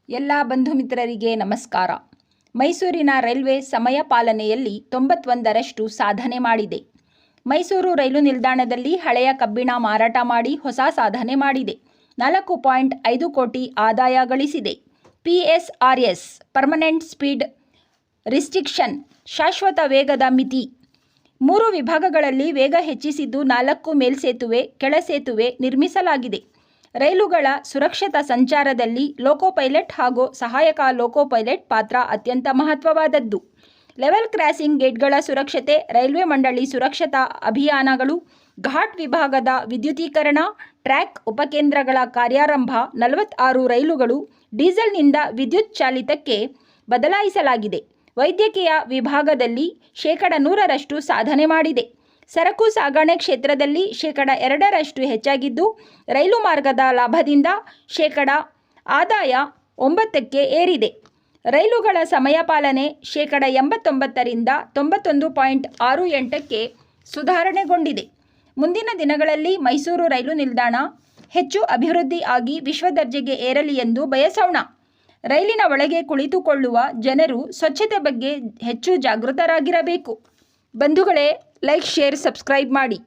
ಎಲ್ಲ ಬಂಧು ಮಿತ್ರರಿಗೆ ನಮಸ್ಕಾರ. ಮೈಸೂರಿನ ರೈಲ್ವೆ ಸಮಯ ಪಾಲನೆಯಲ್ಲಿ 91ರಷ್ಟು ಸಾಧನೆ ಮಾಡಿದೆ. ಮೈಸೂರು ರೈಲು ನಿಲ್ದಾಣದಲ್ಲಿ ಹಳೆಯ ಕಬ್ಬಿಣ ಮಾರಾಟ ಮಾಡಿ ಹೊಸ ಸಾಧನೆ ಮಾಡಿದೆ. 4.5 ಕೋಟಿ ಆದಾಯ ಗಳಿಸಿದೆ. PSRS ಪರ್ಮನೆಂಟ್ ಸ್ಪೀಡ್ ರಿಸ್ಟ್ರಿಕ್ಷನ್ ಶಾಶ್ವತ ವೇಗದ ಮಿತಿ 3 ವಿಭಾಗಗಳಲ್ಲಿ ವೇಗ ಹೆಚ್ಚಿಸಿದ್ದು 4 ಮೇಲ್ಸೇತುವೆ ಕೆಳಸೇತುವೆ ನಿರ್ಮಿಸಲಾಗಿದೆ. ರೈಲುಗಳ ಸುರಕ್ಷಿತ ಸಂಚಾರದಲ್ಲಿ ಲೋಕೋ ಪೈಲಟ್ ಹಾಗೂ ಸಹಾಯಕ ಲೋಕೋ ಪೈಲಟ್ ಪಾತ್ರ ಅತ್ಯಂತ ಮಹತ್ವವಾದದ್ದು. ಲೆವೆಲ್ ಕ್ರಾಸಿಂಗ್ ಗೇಟ್ಗಳ ಸುರಕ್ಷತೆ, ರೈಲ್ವೆ ಮಂಡಳಿ ಸುರಕ್ಷತಾ ಅಭಿಯಾನಗಳು, ಘಾಟ್ ವಿಭಾಗದ ವಿದ್ಯುದೀಕರಣ, ಟ್ರ್ಯಾಕ್ ಉಪಕೇಂದ್ರಗಳ ಕಾರ್ಯಾರಂಭ, 46 ರೈಲುಗಳು ಡೀಸೆಲ್ನಿಂದ ವಿದ್ಯುತ್ ಚಾಲಿತಕ್ಕೆ ಬದಲಾಯಿಸಲಾಗಿದೆ. ವೈದ್ಯಕೀಯ ವಿಭಾಗದಲ್ಲಿ 100% ಸಾಧನೆ ಮಾಡಿದೆ. ಸರಕು ಸಾಗಣೆ ಕ್ಷೇತ್ರದಲ್ಲಿ 2% ಹೆಚ್ಚಾಗಿದ್ದು, ರೈಲು ಮಾರ್ಗದ ಲಾಭದಿಂದ ಆದಾಯ 9ಕ್ಕೆ ಏರಿದೆ. ರೈಲುಗಳ ಸಮಯ ಪಾಲನೆ 89ರಿಂದ 91.68ಕ್ಕೆ ಸುಧಾರಣೆಗೊಂಡಿದೆ. ಮುಂದಿನ ದಿನಗಳಲ್ಲಿ ಮೈಸೂರು ರೈಲು ನಿಲ್ದಾಣ ಹೆಚ್ಚು ಅಭಿವೃದ್ಧಿ ಆಗಿ ವಿಶ್ವದರ್ಜೆಗೆ ಏರಲಿ ಎಂದು ಬಯಸೋಣ. ರೈಲಿನ ಒಳಗೆ ಕುಳಿತುಕೊಳ್ಳುವ ಜನರು ಸ್ವಚ್ಛತೆ ಬಗ್ಗೆ ಹೆಚ್ಚು ಜಾಗೃತರಾಗಿರಬೇಕು. ಬಂಧುಗಳೇ, ಲೈಕ್, ಶೇರ್, ಸಬ್ಸ್ಕ್ರೈಬ್ ಮಾಡಿ.